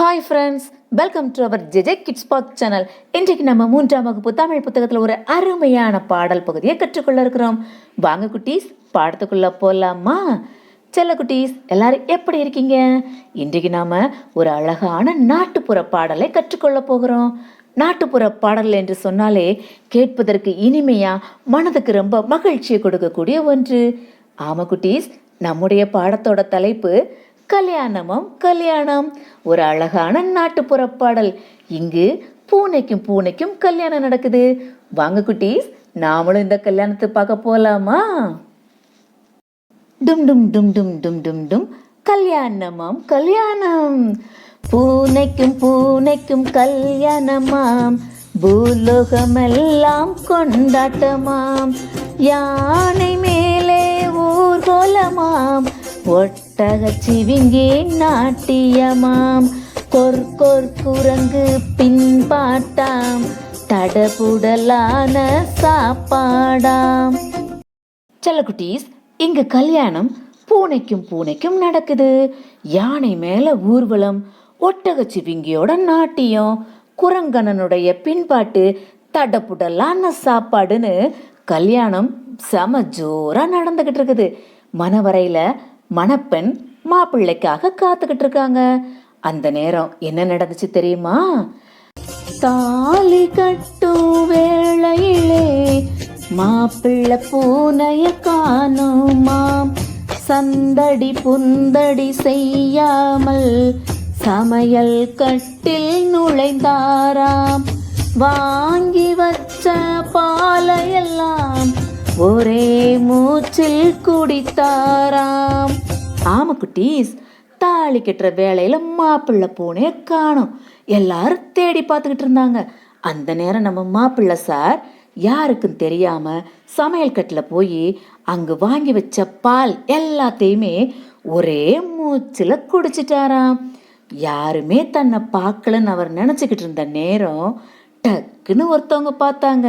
Hi friends, welcome to our JJ kids பாக் channel. இன்றைக்கு நம்ம 3ஆம் வகுப்பு தமிழ் புத்தகத்தில் ஒரு அருமையான பாடல் பகுதியை கற்றுக்கொள்ள இருக்கிறோம். வாங்க குட்டீஸ், பாடத்துக்குள்ளே போகலாமா? செல்ல குட்டீஸ் எல்லாரும் எப்படி இருக்கீங்க? இன்றைக்கு நாம் ஒரு அழகான நாட்டுப்புற பாடலை கற்றுக்கொள்ள போகிறோம். நாட்டுப்புற பாடல் என்று சொன்னாலே கேட்பதற்கு இனிமையா, மனதுக்கு ரொம்ப மகிழ்ச்சியை கொடுக்கக்கூடிய ஒன்று. ஆமா குட்டீஸ், நம்முடைய பாடத்தோட தலைப்பு கல்யாணமும் கல்யாணம். ஒரு அழகான நாட்டுப்புற பாடல். இங்கு பூனைக்கும் பூனைக்கும் கல்யாணம் நடக்குது. வாங்க குட்டீஸ், நாமளும் இந்த கல்யாணத்தை பார்க்க போலாமா? டும் டும் டும் டும் டும் டும் டும் கல்யாணமாம் கல்யாணம். பூனைக்கும் பூனைக்கும் கல்யாணமாம், பூலோகமெல்லாம் கொண்டாட்டமாம். யானை மேலே ஊர்கோலமாம், ஒட்டகச்சிவிங்கி நாட்டியமாம். கொர் குரங்கு பின்பாட்டாம், தடபுடலான சாப்பாடாம். செல்லக்குட்டீஸ், இங்கு கல்யாணம் பூனைக்கும் பூனைக்கும் நடக்குது. யானை மேல ஊர்வலம், ஒட்டகச்சிவிங்கியோட நாட்டியம், குரங்கணனுடைய பின்பாட்டு, தடபுடலான சாப்பாடுன்னு கல்யாணம் செம ஜோரா நடந்துகிட்டு இருக்குது. மணவரையில மணப்பெண் மாப்பிள்ளைக்காக காத்துக்கிட்டு இருக்காங்க. அந்த நேரம் என்ன நடந்துச்சு தெரியுமா? தாலி கட்டும் வேளையிலே மாப்பிள்ளை பூனைய காணுமாம். சந்தடி புந்தடி செய்யாமல் சமையல் கட்டில் நுழைந்தாராம். வாங்கி வச்ச பாலையெல்லாம் ஒரே மூச்சில் குடித்தாராம். ஆமா குட்டீஸ், தாலி கட்டுற வேலையில மாப்பிள்ளை பூனைய காணோம். எல்லாரும் தேடி பார்த்துக்கிட்டு இருந்தாங்க. அந்த நேரம் நம்ம மாப்பிள்ளை சார் யாருக்கும் தெரியாம சமையல் கட்டில போய் அங்கு வாங்கி வச்ச பால் எல்லாத்தையுமே ஒரே மூச்சில் குடிச்சிட்டாராம். யாருமே தன்னை பார்க்கலன்னு அவர் நினைச்சுக்கிட்டு இருந்த நேரம் டக்குன்னு ஒருத்தவங்க பார்த்தாங்க.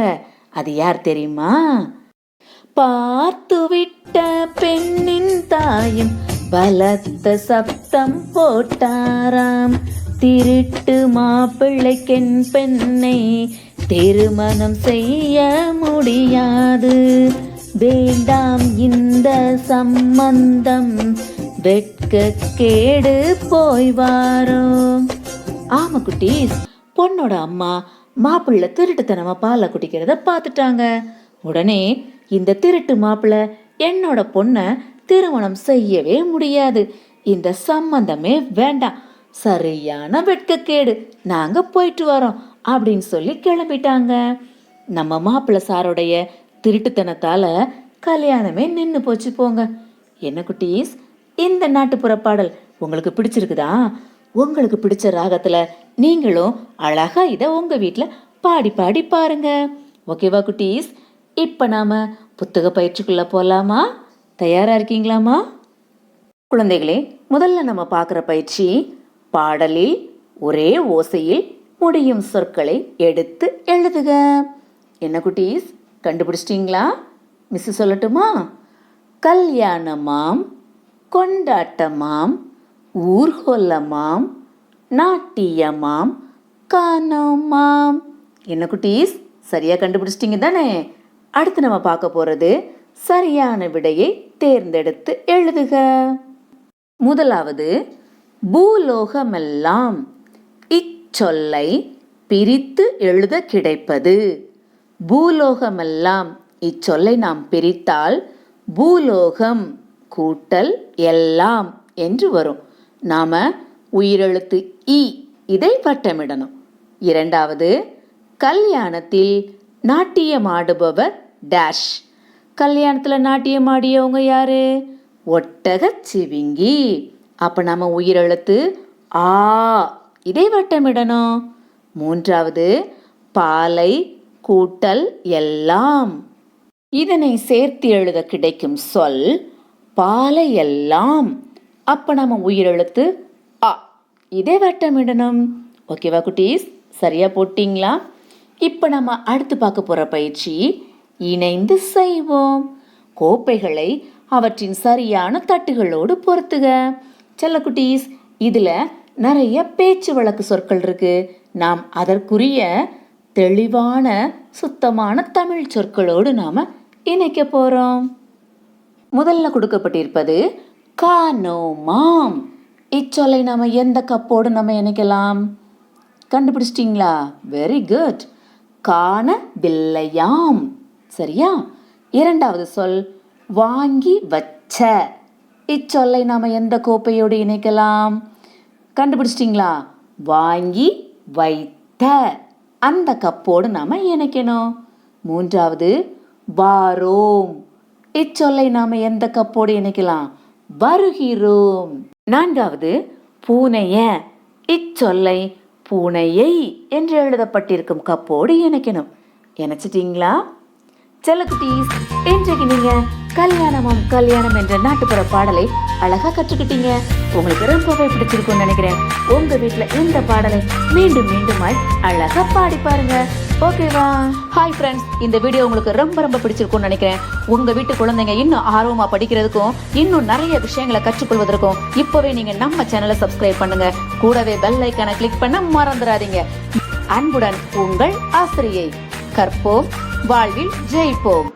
அது யார் தெரியுமா? பார்த்து விட்ட பெண்ணின் தாயும் பலத்த சப்தம் போட்டாராம். திருட்டு மாப்பிள்ளைக்கென் பெண்ணை திருமணம் செய்ய முடியாது. வேண்டாம் இந்த சம்பந்தம், வெட்கக்கேடு போய் வாரோம். ஆமா குட்டீஸ், பொண்ணோட அம்மா மாப்பிள்ளை திருட்டுத்தனமா பாலை குடிக்கிறத பார்த்துட்டாங்க. உடனே இந்த திருட்டு மாப்பிள்ளை என்னோட பொண்ணை திருமணம் செய்யவே முடியாது, இந்த சம்பந்தமே வேண்டாம், சரியான வெட்கக்கேடு, நாங்க போயிட்டு வரோம் அப்படின்னு சொல்லி கிளம்பிட்டாங்க. நம்ம மாப்பிள்ளை சாரோடைய திருட்டுத்தனத்தால கல்யாணமே நின்று போச்சு போங்க. என்ன குட்டீஸ், இந்த நாட்டுப்புற பாடல் உங்களுக்கு பிடிச்சிருக்குதா? உங்களுக்கு பிடிச்ச ராகத்துல நீங்களும் அழகா இதை உங்க வீட்டுல பாடி பாடி பாருங்க. ஓகேவா குட்டீஸ்? இப்ப நாம புத்தக பயிற்சிக்குள்ள போலாமா? தயாரா இருக்கீங்களாமா? குழந்தைகளே, முதல்ல நம்ம பார்க்குற பயிற்சி பாடலில் ஒரே ஓசையில் முடியும் சொற்களை எடுத்து எழுதுக. என்ன குட்டீஸ், கண்டுபிடிச்சிட்டிங்களா? மிஸ் சொல்லட்டுமா? கல்யாணமாம், கொண்டாட்டமாம், ஊர்கோலமாம், நாட்டியமாம், காணோமாம். என்ன குட்டீஸ், சரியா கண்டுபிடிச்சிட்டிங்க தானே? அடுத்து நம்ம பார்க்க போறது சரியான விடையை தேர்ந்தெடுத்து எழுதுக. முதலாவது பூலோகமெல்லாம். இச்சொல்லை பிரித்து எழுத கிடைப்பது. பூலோகமெல்லாம் இச்சொல்லை நாம் பிரித்தால் பூலோகம் கூட்டல் எல்லாம் என்று வரும். நாம உயிரெழுத்து இ இதை வட்டமிடணும். இரண்டாவது, கல்யாணத்தில் நாட்டியமாடுபவர் டேஷ். கல்யாணத்துல நாட்டியம் ஆடியவங்க யாரு? ஒட்டகச்சிவிங்கி. அப்ப நம்ம உயிரெழுத்து ஆ இதை வட்டமிடணும். மூன்றாவது, பாலை கூட்டல் எல்லாம். இதனை சேர்த்து எழுத கிடைக்கும் சொல் பாலை எல்லாம். அப்ப நம்ம உயிரெழுத்து அ இதை வட்டமிடணும். ஓகேவா குட்டீஸ்? சரியா போட்டீங்களா? இப்ப நம்ம அடுத்து பார்க்க போற பயிற்சி இணைந்து செய்வோம். கோப்பைகளை அவற்றின் சரியான தட்டுகளோடு பொருத்துக. செல்லக்குட்டீஸ், இதுல நிறைய பேச்சு வழக்கு சொற்கள் இருக்கு. நாம் அதற்குரிய தெளிவான சுத்தமான தமிழ் சொற்களோடு நாம இணைக்க போறோம். முதல்ல கொடுக்கப்பட்டிருப்பது காணோமாம். இச்சொல்லை நாம எந்த கப்போடு நம்ம இணைக்கலாம்? கண்டுபிடிச்சிட்டீங்களா? Very good. காணவில்லையாம். சரியா? இரண்டாவது சொல் வாங்கி வச்ச. இச்சொல்லை நாம எந்த கோப்பையோடு இணைக்கலாம்? கண்டுபிடிச்சிட்டிங்களா? வாங்கி வைத்த அந்த கப்போடு நாம இணைக்கணும். மூன்றாவது வாரோம். இச்சொல்லை நாம எந்த கப்போடு இணைக்கலாம்? வருகிறோம். நான்காவது பூனைய. இச்சொல்லை பூனையை என்று எழுதப்பட்டிருக்கும் கப்போடு இணைக்கணும். இணைச்சிட்டீங்களா? செல்லக்குட்டீஸ், இன்றைக்கு நீங்க கல்யாணம் என்ற நாட்டுப்புற பாடலை அழகா கற்றுக்கிட்டீங்க. உங்களுக்கு ரொம்பவே பிடிச்சிருக்கும்னு நினைக்கிறேன். உங்க வீட்டுல இந்த பாடலை மீண்டும் மீண்டுமாய் அழகா பாடி பாருங்க. ஓகேவா? ஹாய் ஃப்ரெண்ட்ஸ், இந்த வீடியோ உங்களுக்கு ரொம்ப பிடிச்சிருக்கும்னு நினைக்கிறேன். உங்க வீட்டு குழந்தைங்க இன்னும் ஆர்வமா படிக்கிறதுக்கும் இன்னும் நிறைய விஷயங்களை கற்றுக்கொள்வதற்கும் இப்பவே நீங்க நம்ம சேனலை சப்ஸ்கிரைப் பண்ணுங்க. கூடவே பெல் ஐக்கானை கிளிக் பண்ண மறந்துடாதீங்க. அன்புடன் உங்கள் ஆசிரியை. கற்போம், வாழ்வில் ஜெயிப்போம்.